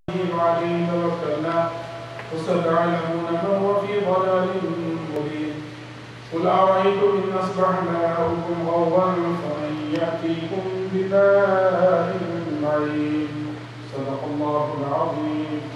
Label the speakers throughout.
Speaker 1: عليه توكلنا وستعلمون من هو في ضلال مبين قل أرأيتم إن أصبح ماؤكم غورا فمن يأتيكم بماء معين صدق الله العظيم.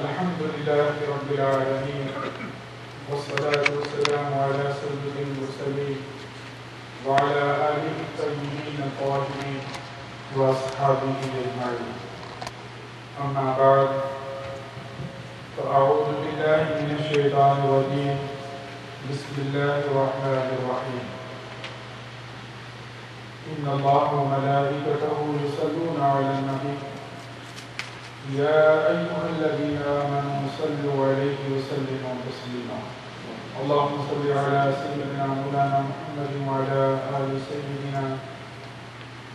Speaker 1: الحمد لله رب العالمين والصلاة والسلام على سيد المرسلين وعلى آله الطيبين الطاهرين وأصحابه أجمعين. أما بعد فأعوذ بالله من الشيطان الرجيم. بسم الله الرحمن الرحيم. إن الله وملائكته يصلون على النبي يا أيها الذين آمنوا صلوا عليه وسلموا تسليما. اللهم صل على سيدنا مولانا محمد وعلى آل سيدنا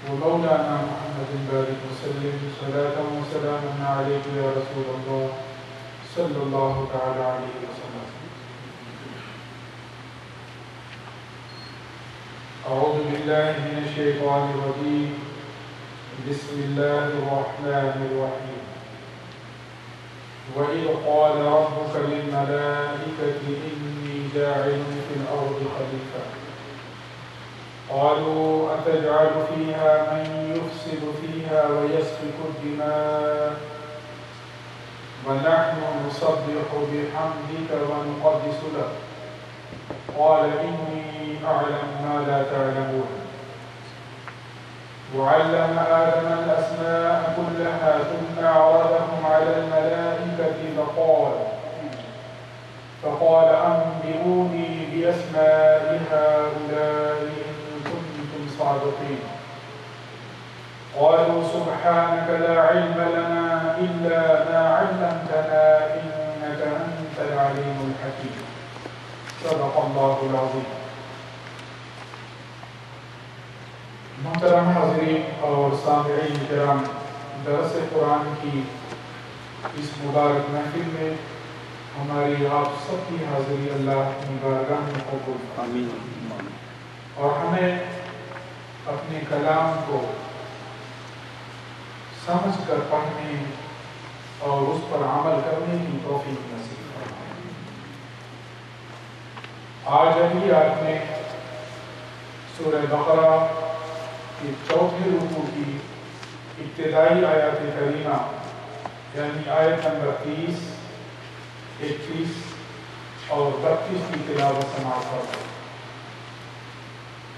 Speaker 1: ومولانا محمد بارك وسلم صلاة وسلاما عليك يا رسول الله صلى الله تعالى عليه وسلم. أعوذ بالله من الشيطان الرجيم. بسم الله الرحمن الرحيم. وإذ قال ربك للملائكة إني جاعل في الأرض خليفة قالوا أتجعل فيها من يفسد فيها ويسفك الدماء ونحن نسبح بحمدك ونقدس لك قال إني أعلم ما لا تعلمون. وعلم آدم الأسماء كلها ثم عرضهم على الملائكة فقال أنبئوني بأسماء هؤلاء إن كنتم صادقين. قالوا سبحانك لا علم لنا إلا ما علمتنا إنك أنت العليم الحكيم. صدق الله العظيم. محترم حاضرین اور سامعین کرام، درس قرآن کی اس مبارک محفل میں ہماری آپ سب کی حاضری اللہ کی بارگاہ میں قبول آمین، اور ہمیں اپنے کلام کو سمجھ کر پڑھنے اور اس پر عمل کرنے کی توفیق نصیب فرمائے۔ آج ابھی آپ نے سورہ بقرہ کہ چوتھے رکوع کی ابتدائی آیات کریمہ یعنی آیت نمبر 30، 31 اور 32 کی تلاوت سماعت فرمائیں۔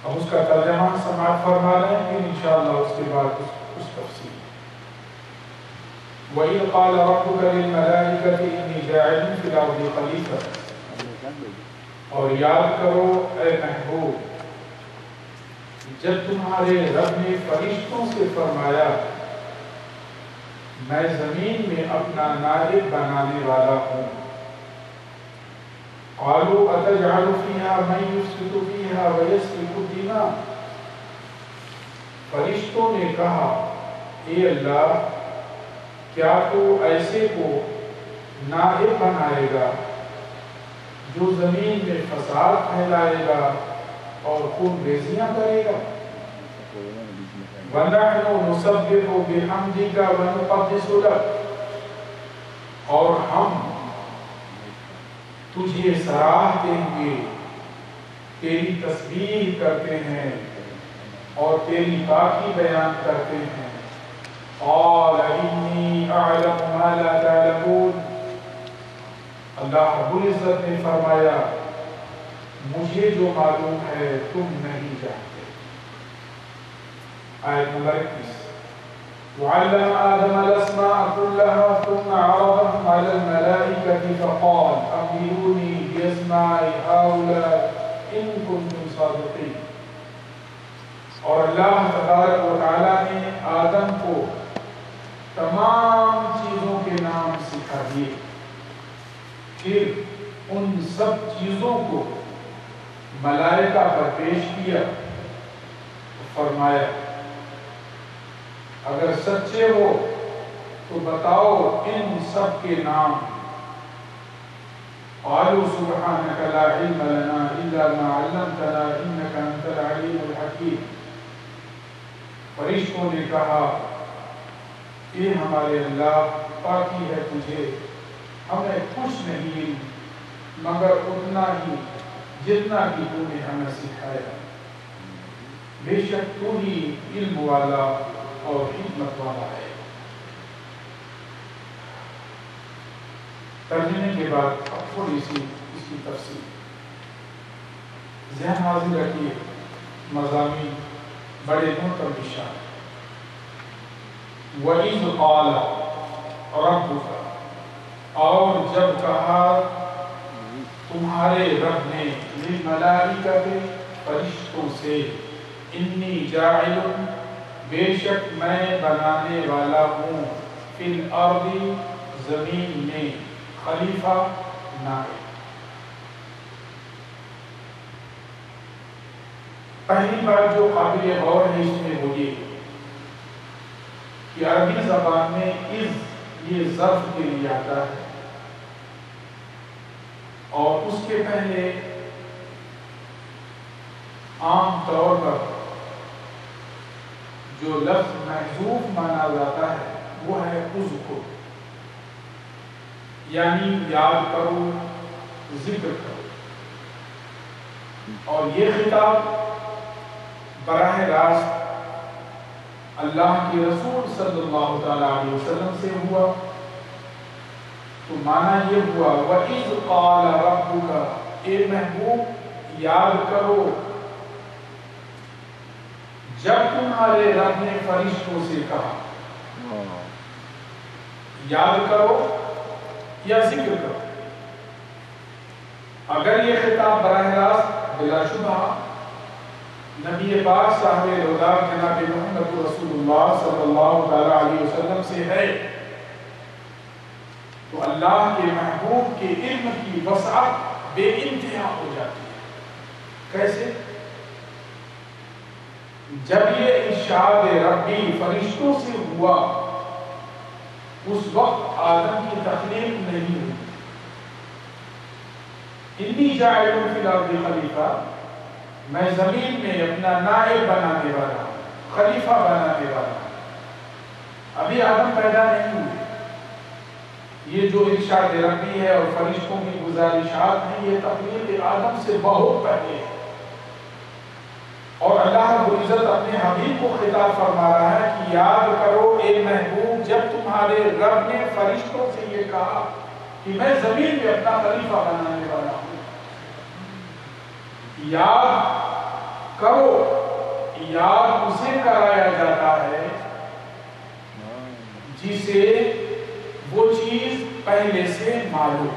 Speaker 1: اب اس کا ترجمہ سماعت فرما رہے ہیں، پھر انشاءاللہ اس کے بعد اس تفصیل۔ وَإِذْ قَالَ رَبُّكَ لِلْمَلَائِكَةِ إِنِّي جَاعِلٌ فِي الْأَرْضِ خَلِيفَةً، اور یاد کرو اے محبوب جب تمہارے رب نے فرشتوں سے فرمایا میں زمین میں اپنا نائب بنانے والا ہوں۔ قالوا أتجعل فيها من يفسد فيها ويسفك الدماء، فرشتوں نے کہا اے اللہ کیا تو ایسے کو نائب بنائے گا جو زمین میں فساد پھیلائے گا اور خون ریزیاں کرے گا؟ وَنَحْنُ نُسَبِّحُ بِحَمْدِكَ وَنُقَدِّسُ لَكَ، اور ہم تجھے سراہتے ہوئے تیری تسبیح کرتے ہیں اور تیری پاکی بیان کرتے ہیں۔ قَالَ إِنِّي أَعْلَمُ مَا لَا تَعْلَمُونَ، اللہ رب العزت نے فرمایا مجھے جو معلوم ہے تم نہیں جانتے۔ آیت نمبر 21۔ وعلم آدم الأسماء كلها ثم عرضهم على الملائكة فقال أنبئوني بأسماء هؤلاء إن كنتم صادقين۔ اور اللہ تبارک و تعالیٰ نے آدم کو تمام چیزوں کے نام دکھا دیے. پھر ان سب چیزوں کو ملائکہ پر پیش کیا، فرمایا اگر سچے ہو تو بتاؤ ان سب کے نام. قالوا سبحانك لا علم لنا الا ما علمتنا انك انت العليم الحكيم. فرشتوں نے کہا اے ہمارے اللہ، پاکی ہے تجھے، ہمیں کچھ نہیں مگر اتنا ہی جتنا کہ تو نے ہمیں سکھایا. بے شک تو ہی علم والا اور حکمت والا ہے. ترجمے کے بعد اب تھوڑی سی اس کی تفصیل. ذہن حاضر رکھیے، مضامین بڑے متشابہ. وَإِذْ قَالَ رَبُّكَ، اور جب کہا تمہارے رب نے، لِلْمَلَائِكَةِ فرشتوں سے، انی جاعل، بے شک میں بنانے والا ہوں، فی الارض، زمین میں، خلیفہ نائب. پہلی بات جو قابل غور ہے اس میں وہ یہ کہ عربی زبان میں اذ یہ ظرف کے لیے آتا ہے، اور اس کے پہلے عام طور پر جو لفظ محذوف مانا جاتا ہے وہ ہے اذکر، یعنی یاد کرو، ذکر کرو. اور یہ خطاب براہ راست اللہ کے رسول صلی اللہ تعالیٰ علیہ وسلم سے ہوا. تو معنی یہ ہوا وَإِذْ قَالَ رَبُّكَ، اے محبوب یاد کرو جب تمہارے رب نے فرشتوں سے کہا. یاد کرو یا ذکر کرو. اگر یہ خطاب براہ راست بلا شبہ نبی پاک صاحب رضا جناب محمد رسول اللہ صلی اللہ تعالیٰ علیہ وسلم سے ہے تو اللہ کے محبوب کے علم کی وسعت بے انتہا ہو جاتی ہے. کیسے؟ جب یہ ارشاد ربی فرشتوں سے ہوا اس وقت آدم کی تخلیق نہیں ہوئی. انی جاعل فی الارض خلیفہ، میں زمین میں اپنا نائب بنانے والا ہوں، خلیفہ بنانے والا ہوں. ابھی آدم پیدا نہیں ہوئے. یہ جو ارشاد ربی ہے اور فرشتوں کی گزارشات ہیں یہ تخلیق آدم سے بہت پہلے ہے. اور اللہ رب العزت اپنے حبیب کو خطاب فرما رہا ہے کہ یاد کرو اے محبوب جب تمہارے رب نے فرشتوں سے یہ کہا کہ میں زمین میں اپنا خلیفہ بنانے والا ہوں. یاد کرو، یاد اسے کرایا جاتا ہے جسے وہ چیز پہلے سے معلوم.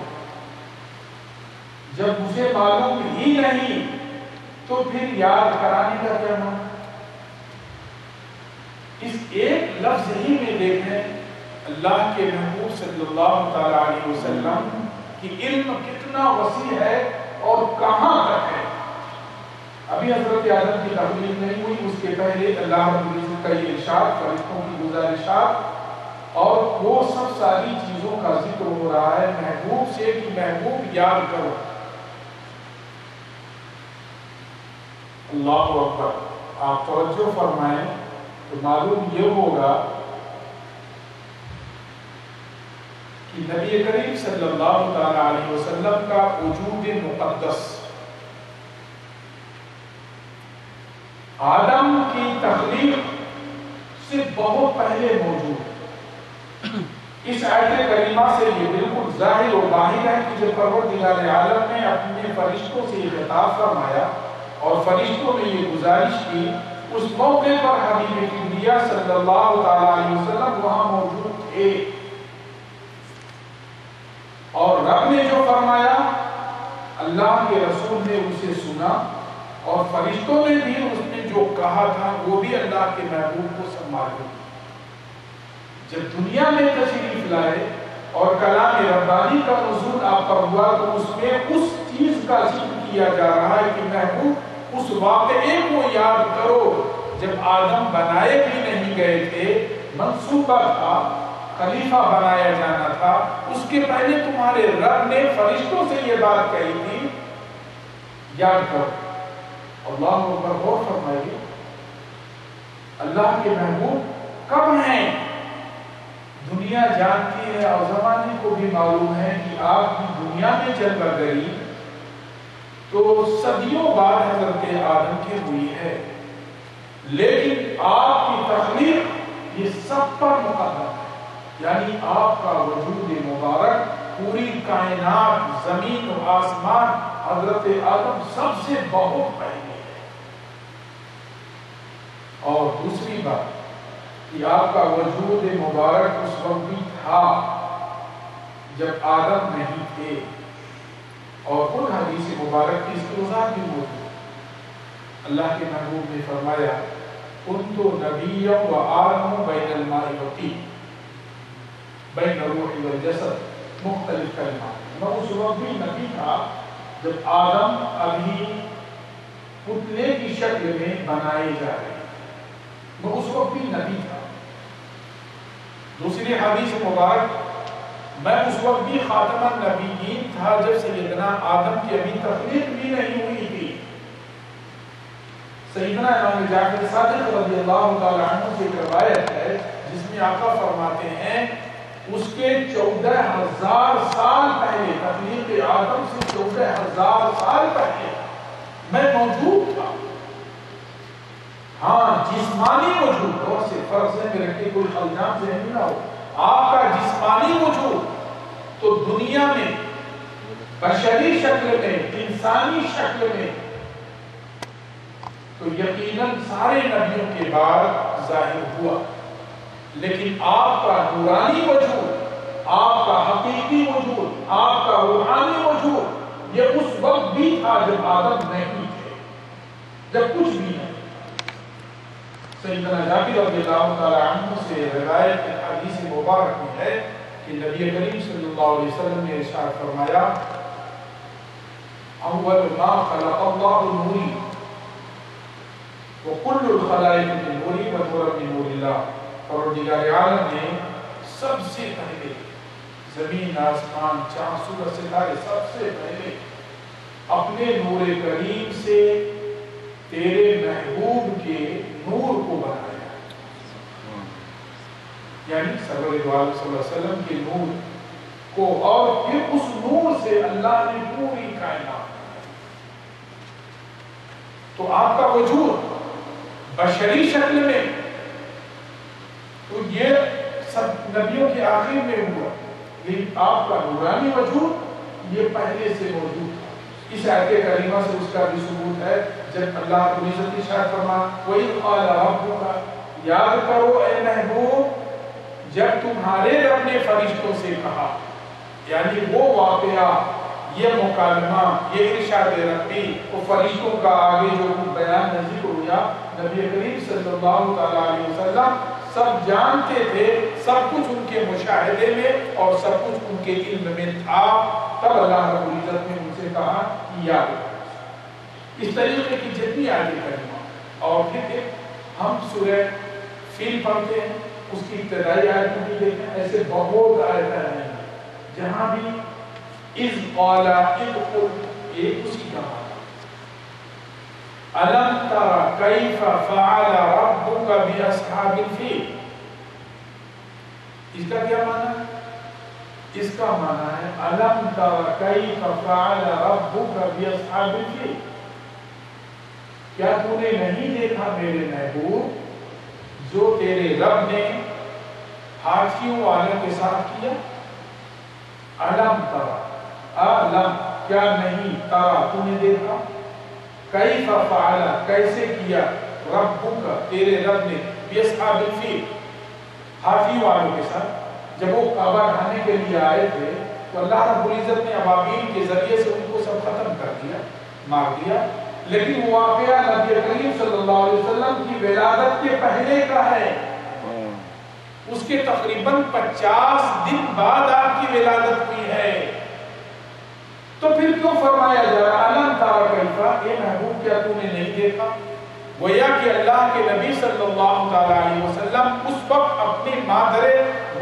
Speaker 1: جب اسے معلوم ہی نہیں تو پھر یاد کرانے کا کیا معنی؟ اس ایک لفظ ہی میں دیکھیں اللہ کے محبوب صلی اللہ تعالیٰ علیہ وسلم کی علم کتنا وسیع ہے اور کہاں تک ہے. ابھی حضرت آدم کی تخلیق نہیں ہوئی، اس کے پہلے اللہ رب العزت کا یہ ارشاد، فرشتوں کی گزارشات اور وہ سب ساری چیزوں کا ذکر ہو رہا ہے محبوب سے کہ محبوب یاد کرو. اللہ اکبر. آپ توجہ فرمائیں تو معلوم یہ ہوگا کہ نبی کریم صلی اللہ تعالیٰ علیہ وسلم کا وجود مقدس آدم کی تخلیق سے بہت پہلے موجود ہے. اس آیت کریمہ سے یہ بالکل ظاہر و باہر ہے کہ جب پروردگار عالم نے اپنے فرشتوں سے یہ خطاب فرمایا اور فرشتوں نے یہ گزارش کی، اس موقع پر حبیب کبریا صلی اللہ تعالیٰ علیہ وسلم وہاں موجود تھے. اور رب نے جو فرمایا اللہ کے رسول نے اسے سنا اور فرشتوں نے بھی اس نے جو کہا تھا وہ بھی اللہ کے محبوب کو سنبھال. جب دنیا میں تشریف لائے اور کلام مہربانی کا نزول آپ پر ہوا تو اس میں اس چیز کا ذکر کیا جا رہا ہے کہ محبوب اس واقعے کو یاد کرو جب آدم بنائے بھی نہیں گئے تھے، منصوبہ تھا، خلیفہ بنایا جانا تھا، اس کے پہلے تمہارے رب نے فرشتوں سے یہ بات کہی تھی، یاد کرو۔ اللہ اکبر، غور فرمائیے، اللہ کے محبوب کب ہیں؟ دنیا جانتی ہے اور زمانے کو بھی معلوم ہے کہ آپ کی دنیا میں جلوہ گری تو صدیوں بعد حضرت آدم کی ہوئی ہے، لیکن آپ کی تخلیق یہ سب پر مقدم ہے، یعنی آپ کا وجود مبارک پوری کائنات، زمین و آسمان، حضرت آدم سب سے بہت پہلے ہے۔ اور دوسری بات کہ آپ کا وجود مبارک اس وقت بھی تھا جب آدم نہیں تھے، اور ان حدیث مبارک کی استوضاح بھی موجود ہے۔ اللہ کے محبوب نے فرمایا کنت نبیا و آدم بین الماء والطین بین الروح والجسد، مختلف کلمات، میں اس وقت بھی نبی تھا جب آدم ابھی پتلے کی شکل میں بنائے جا رہے ہیں، میں اس وقت بھی نبی تھا۔ دوسری حدیث مبارک میں اس وقت بھی خاتم النبیین تھا جب سیدنا آدم کی ابھی تخلیق بھی نہیں ہوئی تھی۔ سیدنا امام جعفر صادق رضی اللہ تعالیٰ عنہ سے روایت ہے جس میں آقا فرماتے ہیں اس کے 14,000 سال پہلے، تخلیق آدم سے 14,000 سال پہلے میں موجود تھا۔ ہاں، جسمانی وجود، اور سے فرض ہے کہ رکھے کوئی خلجان ذہنی نہ ہو، آپ کا جسمانی وجود تو دنیا میں بشری شکل میں، انسانی شکل میں تو یقیناً سارے نبیوں کے بعد ظاہر ہوا، لیکن آپ کا نورانی وجود، آپ کا حقیقی وجود، آپ کا روحانی وجود یہ اس وقت بھی تھا جب آدم نہیں تھے، جب کچھ بھی نہیں۔ سیدنا جابر رضی اللہ تعالیٰ عنہ سے روایت حدیث مبارک میں ہے کہ نبی کریم صلی اللہ علیہ وسلم نے ارشاد فرمایا اول ما خلق اللہ نوری وکل الخلائق من نوری ونورا من نور اللہ، پروردگار عالم نے سب سے پہلے زمین، آسمان، چاند، سورج، ستارے سب سے پہلے اپنے نور کریم سے تیرے محبوب کے نور کو بنایا، یعنی سرور دو عالم صلی اللہ علیہ وسلم کے نور کو، اور پھر اس نور سے اللہ نے پوری کائنات۔ تو آپ کا وجود بشری شکل میں تو یہ سب نبیوں کے آخر میں ہوا، لیکن آپ کا نورانی وجود یہ پہلے سے موجود تھا۔ اس آیت کریمہ سے اس کا بھی ثبوت ہے جب اللہ رب العزت کی ارشاد فرمایا وَإِذْ قَالَ رَبُّكَ، یاد کرو اے محبوب جب تمہارے رب نے فرشتوں سے کہا، یعنی وہ واقعہ، یہ مکالمہ، یہ ارشاد ربی، وہ فرشتوں کا آگے جو بیان نظیر ہوا، نبی کریم صلی اللہ علیہ وسلم سب جانتے تھے، سب کچھ ان کے مشاہدے میں اور سب کچھ ان کے علم میں تھا، تب اللہ رب العزت نے ان سے کہا یاد۔ اس طریقے کی جتنی آیتیں کریمہ، اور پھر ہم سورہ فیل پڑھتے ہیں، اس کی ابتدائی آیتوں بھی دیکھیں، ایسے بہت آیتیں ہیں جہاں بھی اذ قال اذ قل، ایک اسی کا معنی الم تر کیف فعل ربک باصحاب الفیل، اس کا کیا معنی ہے؟ اس کا معنی ہے الم تر کیف فعل ربک باصحاب الفیل، کیا تو نے نہیں دیکھا میرے محبوب جو تیرے رب نے ہاتھیوں والوں کے ساتھ کیا؟ علم ترا، علم کیا نہیں، ترا تو نے دیکھا، کیف فعل کیسے کیا، ربک تیرے رب نے، باصحاب الفیل ہاتھی والوں کے ساتھ۔ جب وہ کعبہ ڈھانے کے لیے آئے تھے تو اللہ رب العزت نے ابابیل کے ذریعے سے ان کو سب ختم کر دیا، مار دیا، لیکن وہ واقعہ نبی کریم صلی اللہ علیہ وسلم کی ولادت کے پہلے کا ہے، اس کے تقریباً 50 دن بعد آپ کی ولادت ہوئی ہے، فرمایا جا رہا الم تر کیف، اے محبوب کیا تو نے نہیں دیکھا؟ گویا کہ اللہ کے نبی صلی اللہ تعالی علیہ وسلم اس وقت اپنی مادر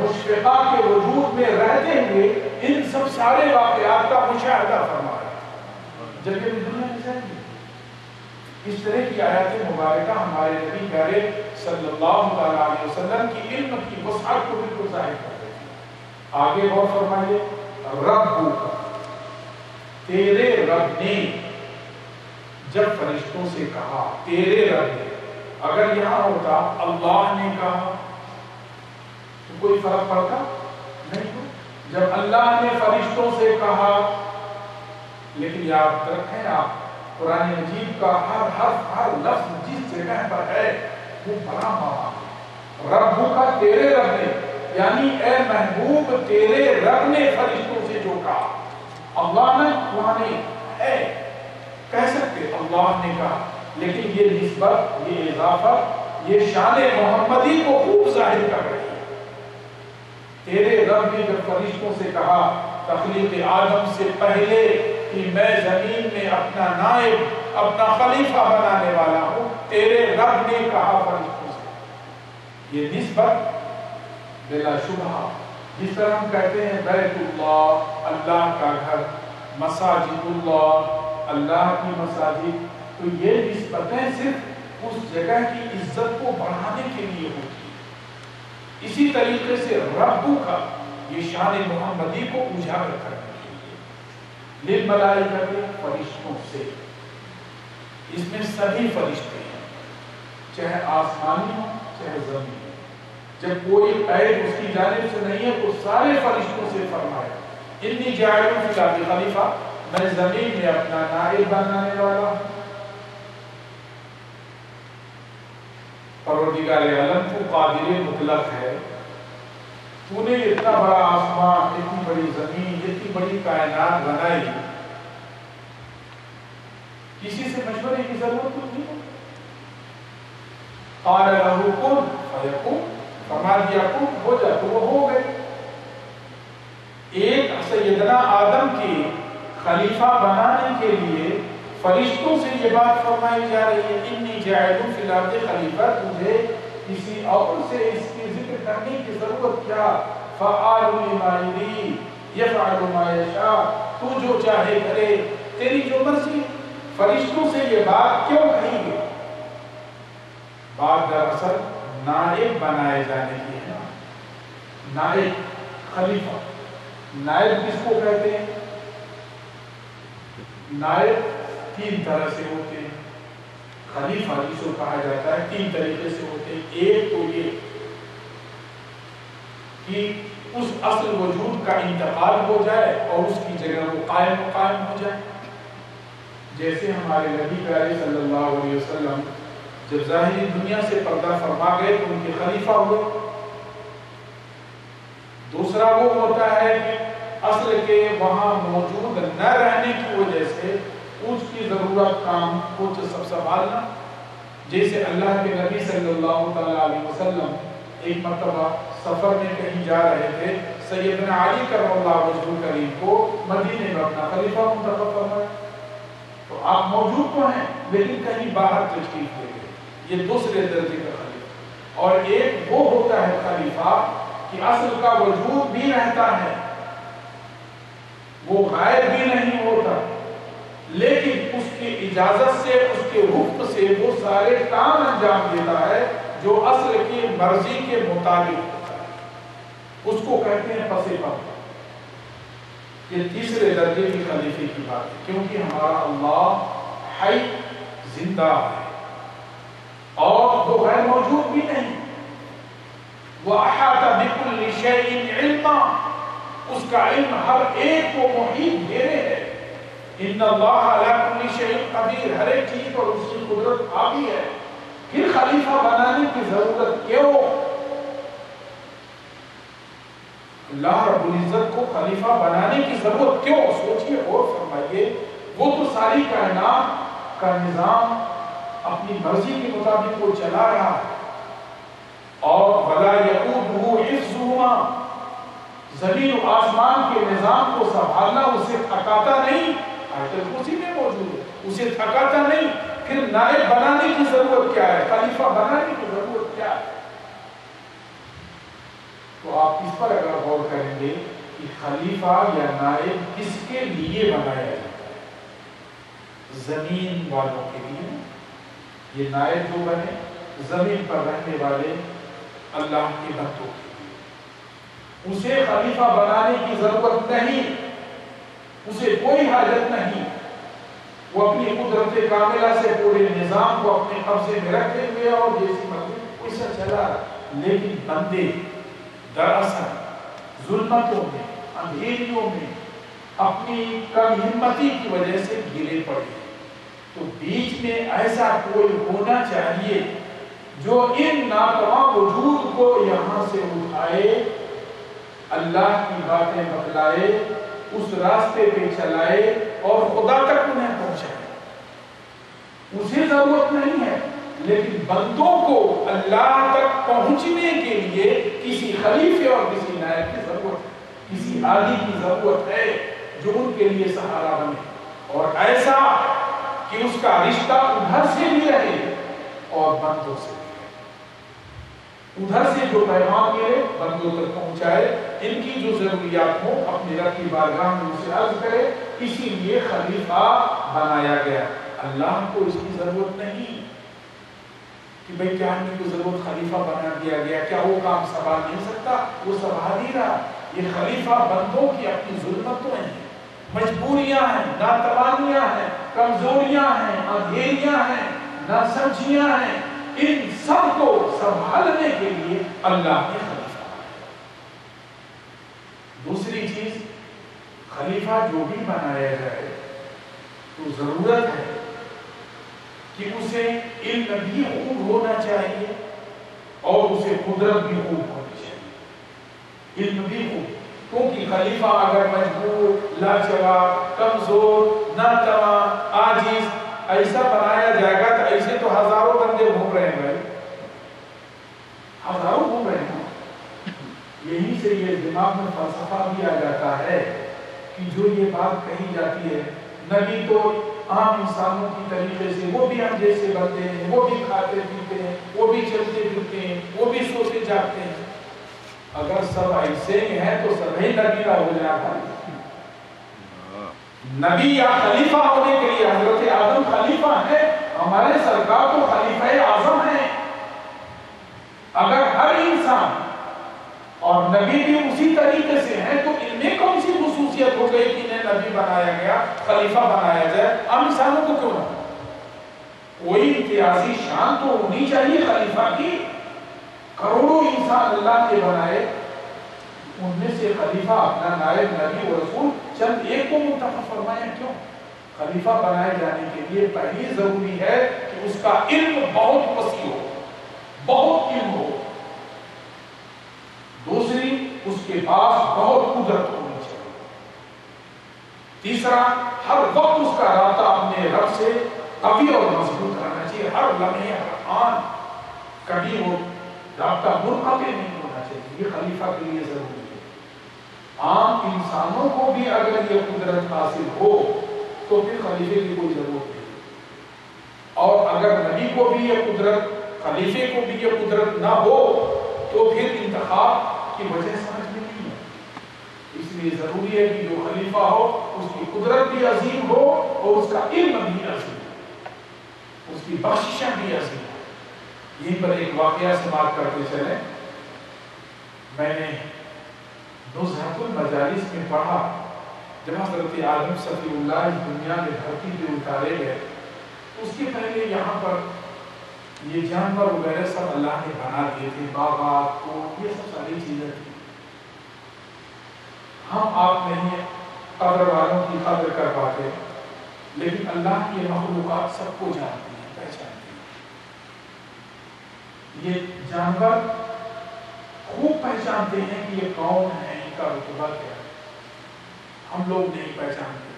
Speaker 1: مشفقہ کے وجود میں رہتے ہوئے ان سب سارے واقعات کا مشاہدہ فرما رہے ہیں جب یہ دنیا میں زندگی۔ اس طرح کی آیات مبارکہ ہمارے نبی پیارے صلی اللہ تعالی علیہ وسلم کی علم کی وسعت کو بالکل ظاہر کر رہے ہیں۔ آگے غور فرمائیے، رب تیرے رب نے جب فرشتوں سے کہا، تیرے رب نے، اگر یہاں ہوتا اللہ نے کہا تو کوئی فرق پڑتا نہیں ہو۔ جب اللہ نے فرشتوں سے کہا، لیکن یاد رکھیں آپ قرآن مجید کا ہر حرف ہر لفظ جس جگہ پر ہے وہ بڑا معنی ہے۔ رب کا تیرے رب نے، یعنی اے محبوب تیرے رب نے فرشتوں سے جو کہا، اللہ نے قرآن ہے کہہ سکتے اللہ نے کہا، لیکن یہ نسبت، یہ اضافت، یہ شان محمدی کو خوب ظاہر کر رہی ہے۔ تیرے رب نے جب فرشتوں سے کہا تخلیق آدم سے پہلے کہ میں زمین میں اپنا نائب، اپنا خلیفہ بنانے والا ہوں، تیرے رب نے کہا فرشتوں سے، یہ نسبت بلا شبہ، جس طرح ہم کہتے ہیں بیت اللہ اللہ کا گھر، مساجد اللہ اللہ کی مساجد، تو یہ نسبتیں صرف اس جگہ کی عزت کو بڑھانے کے لیے ہوتی ہیں۔ اسی طریقے سے رب کا یہ شان محمدی کو اجاگر کرنے کے لیے، للملائکۃ فرشتوں سے، اس میں سبھی فرشتے ہیں، چاہے آسمانی ہو چاہے زمین ہو، جب کوئی قید اس کی جانب سے نہیں ہے تو سارے فرشتوں سے فرمایا انی جاعل فی الارض خلیفہ، میں زمین میں اپنا نائب بنانے والا ہوں۔ پروردگار عالم تو قادر مطلق ہے، تو نے اتنا بڑا آسمان، اتنی بڑی زمین، اتنی بڑی کائنات بنائی، کسی سے مشورے کی ضرورت تو نہیں ہے۔ قال لہ کن فیکون، فرما دیا کن ہو جا تو وہ ہو گئے۔ ایک سیدنا آدم کی خلیفہ بنانے کے لیے فرشتوں سے یہ بات فرمائی جا رہی ہے انی جاعل فی الارض خلیفہ، تجھے کسی اور سے اس کی ذکر کرنے کی ضرورت کیا؟ فعال لما یرید یفعل ما یشاء، تو جو چاہے کرے، تیری جو مرضی۔ فرشتوں سے یہ بات کیوں کہی گئی؟ بات دراصل نائب بنائے جانے کی ہے۔ نائب، خلیفہ، نائب کس کو کہتے ہیں؟ نائب تین طرح سے ہوتے ہیں، خلیفہ جس کو کہا جاتا ہے تین طریقے سے ہوتے ہیں۔ ایک تو یہ کہ اس اصل وجود کا انتقال ہو جائے اور اس کی جگہ وہ قائم ہو جائے، جیسے ہمارے نبی پیارے صلی اللہ علیہ وسلم جب ظاہری دنیا سے پردہ فرما گئے تو ان کے خلیفہ ہوئے۔ دوسرا وہ ہوتا ہے کہ اصل کے وہاں موجود نہ رہنے کی وجہ سے اس کی ضرورت کام کو سب سنبھالنا، جیسے اللہ کے نبی صلی اللہ تعالی علیہ وسلم ایک مرتبہ سفر میں کہیں جا رہے تھے، سیدنا علی کرم اللہ وجہہ کریم کو مدینے میں اپنا خلیفہ منتخب فرمایا، تو آپ موجود تو ہیں لیکن کہیں باہر تشریف لے گئے، یہ دوسرے درجے کا خلیفہ۔ اور ایک وہ ہوتا ہے خلیفہ کہ اصل کا وجود بھی رہتا ہے، وہ غائب بھی نہیں ہوتا، لیکن اس کی اجازت سے، اس کے حکم سے وہ سارے کام انجام دیتا ہے جو اصل کی مرضی کے مطابق ہوتا ہے، اس کو کہتے ہیں پس پردہ۔ یہ تیسرے درجے کی خلیفے کی بات ہے، کیونکہ ہمارا اللہ حی، زندہ ہے اور وہ غیر موجود بھی نہیں۔ وَأَحَاطَ بِكُلِّ شَيْءٍ عِلْمًا، اس کا علم ہر ایک کو محیط گھیرے ہے۔ ان اللہ علی کل شیء قدیر، ہر ایک چیز پر اس کی قدرت حاوی ہے۔ پھر خلیفہ بنانے کی ضرورت کیوں؟ اللہ رب العزت کو خلیفہ بنانے کی ضرورت کیوں؟ سوچئے اور فرمائیے، وہ تو ساری کائنات کا نظام اپنی مرضی کے مطابق وہ چلا رہا ہے، اور وَلَا يَئُودُهُ حِفْظُهُمَا، زمین و آسمان کے نظام کو سنبھالنا اسے تھکاتا نہیں۔ آیت الکرسی میں موجود ہے، اسے تھکاتا نہیں. پھر نائب بنانے کی ضرورت کیا ہے؟ خلیفہ بنانے کی ضرورت کیا ہے؟ تو آپ اس پر اگر غور کریں گے کہ خلیفہ یا نائب کس کے لیے بنایا جاتا ہے؟ زمین والوں کے لیے. یہ نائب جو بنے زمین پر رہنے والے اللہ کے بندوں کے لیے. اسے خلیفہ بنانے کی ضرورت نہیں، اسے کوئی حاجت نہیں. وہ اپنی قدرت کاملہ سے پورے نظام کو اپنے قبضے میں رکھتے ہوئے اور جیسی مرضی ویسا چلا. لیکن بندے دراصل ظلمتوں میں، اندھیریوں میں اپنی کم ہمتی کی وجہ سے گرے پڑے. تو بیچ میں ایسا کوئی ہونا چاہیے جو ان ناتواں وجود کو یہاں سے اٹھائے، اللہ کی باتیں بتلائے، اس راستے پہ چلائے اور خدا تک انہیں پہنچائے. اسے ضرورت نہیں ہے، لیکن بندوں کو اللہ تک پہنچنے کے لیے کسی خلیفے اور کسی نائب کی ضرورت ہے، کسی ہادی کی ضرورت ہے جو ان کے لیے سہارا بنے، اور ایسا کہ اس کا رشتہ ادھر سے بھی رہے اور بندوں سے بھی رہے. ادھر سے جو پیغام ملے بندوں تک پہنچائے، ان کی جو ضروریات ہو اپنے رب کی بارگاہ میں اسے عرض کرے. اسی لیے خلیفہ بنایا گیا. اللہ کو اس کی ضرورت نہیں کہ بھئی کیا ہمیں کو ضرورت خلیفہ بنا دیا گیا، کیا وہ کام سنبھال نہیں سکتا؟ وہ سنبھال ہی رہا. یہ خلیفہ بندوں کی اپنی ظلمتوں ہیں، مجبوریاں ہیں، ناتوانیاں ہیں، کمزوریاں ہیں، اندھیریاں ہیں، ناسمجھیاں ہیں، ان سب کو سنبھالنے کے لیے اللہ نے خلیفہ بنایا. دوسری چیز، خلیفہ جو بھی بنایا جائے تو ضرورت ہے کہ اسے علم بھی خوب ہونا چاہیے اور اسے قدرت بھی خوب ہونی چاہیے. علم بھی خوب، کیونکہ خلیفہ اگر مجبور، لاجواب، کمزور، ناتواں، عاجز ایسا بنایا جائے گا تو ایسے تو ہزاروں بندے گھوم رہے ہیں بھائی، ہزاروں گھوم رہے ہیں. یہی سے یہ دماغ میں فلسفہ بھی آ جاتا ہے کہ جو یہ بات کہی جاتی ہے نبی تو عام انسانوں کی طریقے سے، وہ بھی ہم جیسے بنتے ہیں، وہ بھی کھاتے پیتے ہیں، وہ بھی چلتے پھرتے ہیں، وہ بھی سوتے جاگتے ہیں. اگر سب ایسے ہی ہیں تو سب ہی نبی کا ہو جاتا ہے. نبی یا خلیفہ ہونے کے لیے حضرت آدم خلیفہ ہے، ہمارے سرکار تو خلیفہ اعظم ہیں. اگر ہر انسان اور نبی بھی اسی طریقے سے ہیں تو ان میں کون سی خصوصیت ہو گئی کہ انہیں نبی بنایا گیا، خلیفہ بنایا جائے؟ عام انسانوں کو کیوں نہ؟ کوئی امتیازی شان تو ہونی چاہیے خلیفہ کی. کروڑوں انسان اللہ کے بنائے، ان میں سے خلیفہ اپنا نائب نبی و رسول چند ایک کو منتخب فرمایا کیوں؟ خلیفہ بنائے جانے کے لیے پہلی ضروری ہے کہ اس کا علم بہت وسیع ہو، بہت علم ہو. دوسری، اس کے پاس بہت قدرت ہونی چاہیے. تیسرا، ہر وقت اس کا رابطہ اپنے رب سے قوی اور مضبوط رہنا چاہیے. ہر لمحے، ہر آن کبھی وہ رابطہ منقطع نہیں ہونا چاہیے. یہ خلیفہ کے لیے ضروری ہے. عام انسانوں کو بھی اگر یہ قدرت حاصل ہو تو پھر خلیفے کی کوئی ضرورت نہیں. اور اگر نبی کو بھی یہ قدرت، خلیفے کو بھی یہ قدرت نہ ہو تو پھر انتخاب کی وجہ سمجھ میں نہیں ہے. اس لیے ضروری ہے کہ جو خلیفہ ہو اس کی قدرت بھی عظیم ہو اور اس کا علم بھی عظیم ہو، اس کی بخششیں بھی عظیم ہو. یہیں پر ایک واقعہ سماعت کرتے چلیں. میں نے نزہۃ المجالس میں پڑھا جب حضرت آدم صفی اللہ اس دنیا میں دھرتی پہ اتارے گئے، اس کے پہلے یہاں پر یہ جانور وغیرہ سب اللہ نے بنا دیے تھے، باغات کو، یہ سب ساری چیزیں تھیں. ہم آپ نہیں قبر والوں کی قدر کر پاتے، لیکن اللہ کی مخلوقات سب کو جانتی ہیں، پہچانتی ہیں. یہ جانور خوب پہچانتے ہیں کہ یہ کون ہے، ان کا رتبہ کیا ہے. ہم لوگ نہیں پہچانتے.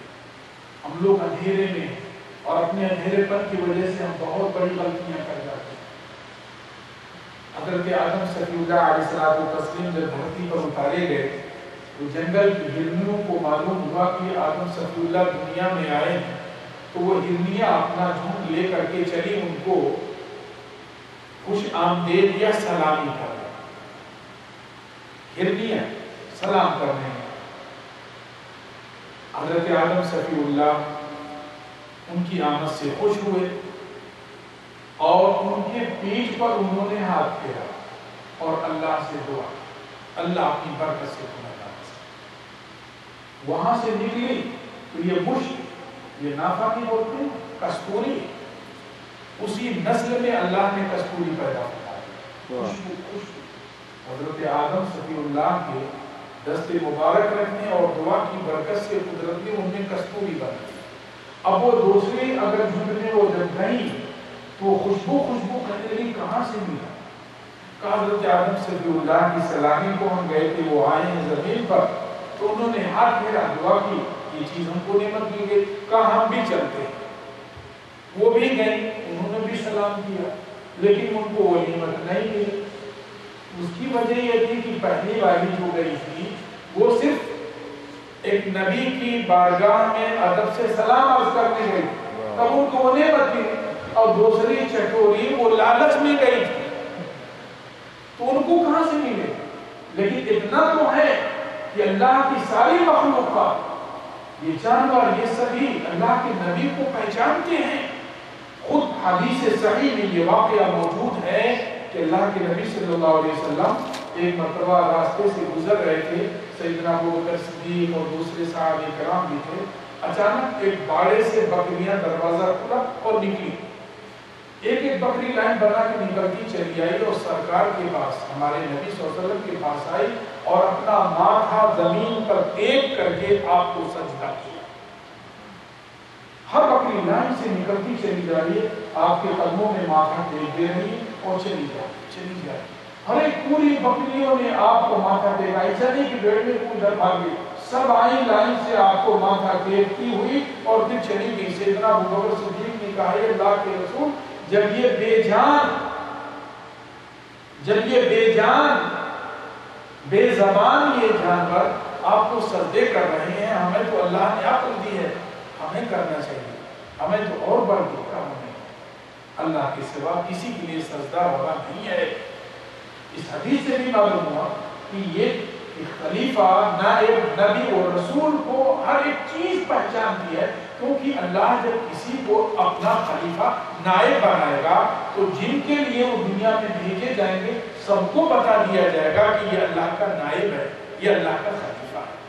Speaker 1: ہم لوگ اندھیرے میں ہیں اور اپنے اندھیرے پن کی وجہ سے ہم بہت بڑی غلطیاں کر جاتے ہیں. حضرت آدم صفی اللہ علیہ السلام جب دھرتی پر اتارے گئے، تو جنگل کی ہرنیوں کو معلوم ہوا کہ آدم صفی اللہ دنیا میں آئے ہیں، تو وہ ہرنیاں اپنا جھنڈ لے کر کے چلی ان کو خوش آمدید یا سلامی کر رہے، ہرنیاں سلام کر رہے ہیں۔ حضرت آدم صفی اللہ ان کی آمد سے خوش ہوئے اور ان کے پیٹھ پر انہوں نے ہاتھ پھیرا اور اللہ سے دعا، اللہ اپنی برکت سے تمہیں نوازے۔ وہاں سے نکلی تو یہ مشک، یہ نافاقی بولتے ہیں، کستوری، اسی نسل میں اللہ نے کستوری پیدا فرمائی، خوشبو۔ حضرت آدم صفی اللہ کے دست مبارک رکھنے اور دعا کی برکت سے قدرت نے ان میں کستوری بنائی۔ اب وہ دوسری اگر جھنڈ میں وہ جب گئیں تو خوشبو کہنے لگی کہاں سے ملا؟ کہا حضرت آدم صفی اللہ کی سلامی کو ہم گئے تھے، وہ آئے ہیں زمین پر، تو انہوں نے ہاتھ پھیرا، دعا کی، یہ چیز ہم کو نعمت دی گئی، کہا ہم بھی چلتے ہیں۔ وہ بھی گئیں، انہوں نے بھی سلام کیا، لیکن ان کو وہ نعمت نہیں ملی۔ اس کی وجہ یہ تھی کہ پہلی والی جو گئی تھی وہ صرف ایک نبی کی بارگاہ میں ادب سے سلام عرض کرنے گئی، تب ان کو وہ نعمت ملی، اور دوسری چٹوری وہ لالچ میں گئی تھی تو ان کو کہاں سے ملے؟ لیکن اتنا تو ہے کہ اللہ کی ساری مخلوقات، یہ جانور، یہ سبھی اللہ کے نبی کو پہچانتے ہیں۔ خود حدیث صحیح میں یہ واقعہ موجود ہے کہ اللہ کے نبی صلی اللہ علیہ وسلم ایک مرتبہ راستے سے گزر رہے تھے، سیدنا ابوبکر صدیق اور دوسرے صحابہ کرام بھی تھے، اچانک ایک باڑے سے بکریاں دروازہ کھلا اور نکلی، ایک بکری لائن بنا کے نکلتی چلی آئی اور سرکار کے پاس، ہمارے نبی صلی اللہ علیہ وسلم کے پاس آئی اور اپنا ماتھا زمین پر ٹیک کر کے آپ کو سجدہ کیا۔ ہر بکری لائن سے نکلتی چلی جا رہی ہے، آپ کے قدموں میں ماتھا ٹیک دے رہی اور چلی جائے۔ ہر ایک پوری بکریوں نے آپ کو ماتھا ٹیکا، ایسا نہیں کہ بیڑ میں کوئی ادھر بھاگ گئی، سب آئی لائن سے آپ کو ماتھا ٹیکتی ہوئی اور پھر چلی گئی۔ سیدنا ابوبکر صدیق نے کہا، اللہ کے رسول، جب یہ بے جان بے زبان یہ جانور آپ کو سجدے کر رہے ہیں، ہمیں تو اللہ نے عقل دی ہے، ہمیں کرنا چاہیے، ہمیں تو اور بڑھ کے کام ہے، اللہ کے سوا کسی کے لیے سجدہ روا نہیں ہے۔ اس حدیث سے بھی معلوم ہوا کہ یہ خلیفہ نائب نبی اور رسول کو ہر ایک چیز پہچانتی ہے، کیونکہ اللہ جب کسی کو اپنا خلیفہ نائب بنائے گا تو جن کے لیے وہ دنیا میں بھیجے جائیں گے سب کو بتا دیا جائے گا کہ یہ اللہ کا نائب ہے، یہ اللہ کا خلیفہ ہے۔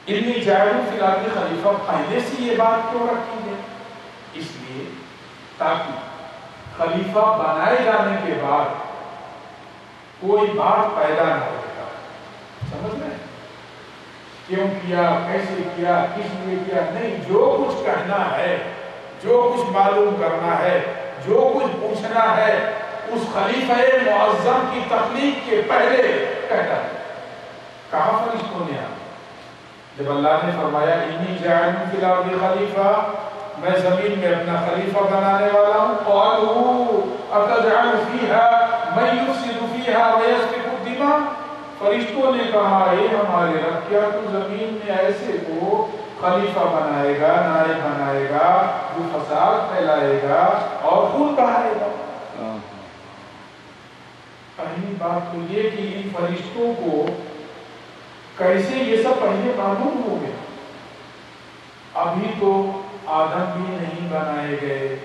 Speaker 1: انی جاعل فی الارض خلیفہ پہلے سے یہ بات کیوں رکھی ہے؟ اس لیے تاکہ خلیفہ بنائے جانے کے بعد کوئی بات پیدا نہ ہوگا، سمجھ میں کیوں کیا، کیسے کیا، کس لیے کیا، نہیں، جو کچھ کہنا ہے، جو کچھ معلوم کرنا ہے، جو کچھ پوچھنا ہے، اس خلیفہ معظم کی تخلیق کے پہلے کہتا ہے۔ کہاں فرشتوں نے آیا جب اللہ نے فرمایا انی جاعل فی الارض خلیفہ، میں زمین میں اپنا خلیفہ بنانے والا ہوں، قالوا اتجعل فیہا من یفسد فیہا ویسفک الدماء، فرشتوں نے کہا اے ہمارے رب، کیا تو زمین میں ایسے کو خلیفہ بنائے گا، نائب بنائے گا جو فساد پھیلائے گا اور خون بہائے گا؟ پہلی بات تو یہ کہ ان فرشتوں کو کیسے یہ سب پہلے معلوم ہو گیا؟ ابھی تو آدم بھی نہیں بنائے گئے،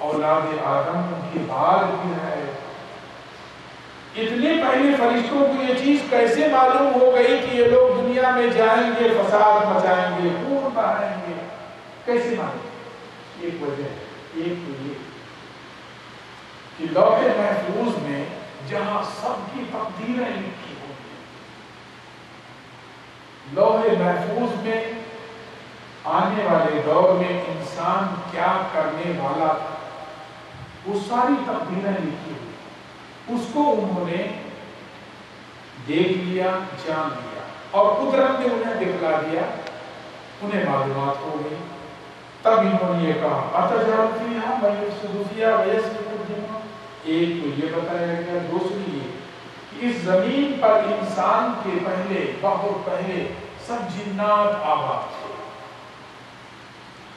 Speaker 1: اولاد آدم ان کے بعد بھی ہے، اتنے پہلے فرشتوں کو یہ چیز کیسے معلوم ہو گئی کہ یہ لوگ دنیا میں جائیں گے، فساد مچائیں گے، خون بہائیں گے؟ کیسے معلوم؟ ایک وجہ ہے، ایک تو یہ کہ لوح محفوظ میں جہاں سب کی تقدیریں لکھی ہوئی ہیں، لوح محفوظ میں آنے والے دور میں انسان کیا کرنے والا تھا وہ ساری تقدیریں لکھی ہوئی، اس کو انہوں نے دیکھ لیا، جان لیا، اور قدرت نے انہیں دکھلا دیا، انہیں معلومات ہو گئی۔ تب انہوں نے یہ کہا اتجعل فیہا من یفسد فیہا ویسفک الدماء، ایک تو یہ بتایا گیا، دوسری یہ کہ اس زمین پر انسان کے پہلے بہت پہلے سب جنات آباد تھے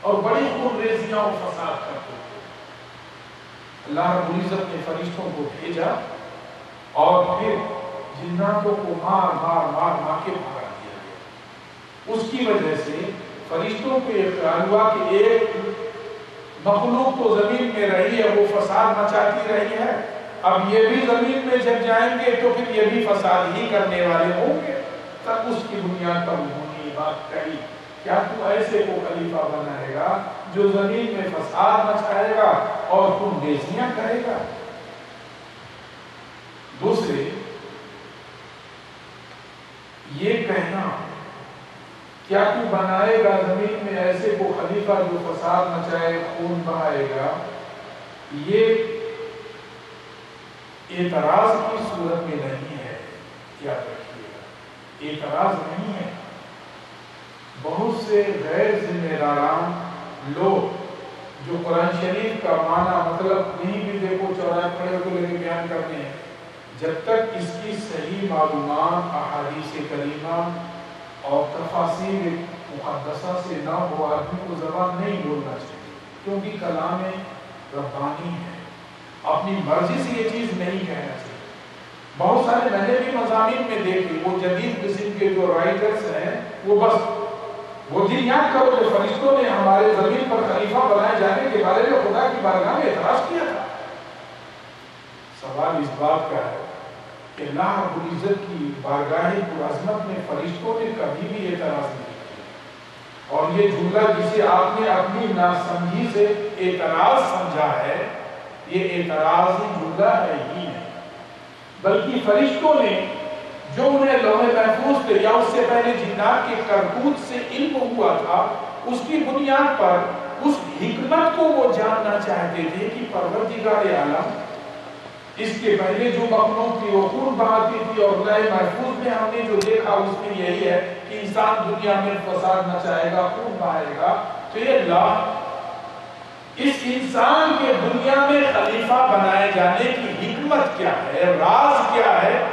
Speaker 1: اور بڑی خونریزیاں اور فساد کرتے تھے. اللہ رب العزت نے فرشتوں کو بھیجا اور پھر جناتوں کو مار کے بھگا دیا گیا. اس کی وجہ سے فرشتوں کو یہ خیال ہوا کہ ایک مخلوق تو زمین میں رہی ہے، وہ فساد مچاتی رہی ہے، اب یہ بھی زمین میں جب جائیں گے تو پھر یہ بھی فساد ہی کرنے والے ہوں گے. تب اس کی بنیاد پر انہوں نے یہ بات کہی، کیا تو ایسے کو خلیفہ بنائے گا جو زمین میں فساد مچائے گا اور خونریزیاں کرے گا؟ دوسرے یہ کہنا کیا تو بنائے گا زمین میں ایسے کو خلیفہ جو فساد مچائے خون بہائے گا، یہ اعتراض کی صورت میں نہیں ہے. یاد رکھیے گا، اعتراض نہیں ہے. بہت سے غیر ذمہ داران لوگ جو قرآن شریف کا معنی مطلب نہیں بھی دیکھو چوراہے کھڑے ہو کے بیان کرتے ہیں، جب تک اس کی صحیح معلومات احادیث کریمہ اور تفاسیر مقدسہ سے نہ ہو، آدمی کو زبان نہیں بولنا چاہیے، کیونکہ کلام ربانی ہے، اپنی مرضی سے یہ چیز نہیں کہنا چاہیے. بہت سارے میں نے بھی مضامین میں دیکھے، وہ جدید قسم کے جو رائٹرز ہیں وہ بس وہ دن یاد کرو کہ فرشتوں نے ہمارے زمین پر خلیفہ بنائے جانے کے بارے میں خدا کی بارگاہ میں اعتراض کیا تھا. سوال اس بات کا ہے کہ اللہ رب العزت کی بارگاہ پرعظمت میں فرشتوں نے کبھی بھی اعتراض نہیں کیا، اور یہ جملہ جسے آپ نے اپنی ناسمجھی سے اعتراض سمجھا ہے، یہ اعتراضی جملہ ہے ہی نہیں، بلکہ فرشتوں نے جو انہیں لوح محفوظ تھے یا اس سے پہلے جنات کے کرتوت سے علم ہوا تھا، اس کی بنیاد پر اس حکمت کو وہ جاننا چاہتے تھے کہ پروردگار عالم اس کے پہلے جو مخلوق تھی وہ خون بہاتی تھی، اور لوح محفوظ میں ہم نے جو دیکھا اس میں یہی ہے کہ انسان دنیا میں فساد مچائے گا، خون بہائے گا. تو یہ اللہ اس انسان کے دنیا میں خلیفہ بنائے جانے کی حکمت کیا ہے، راز کیا ہے،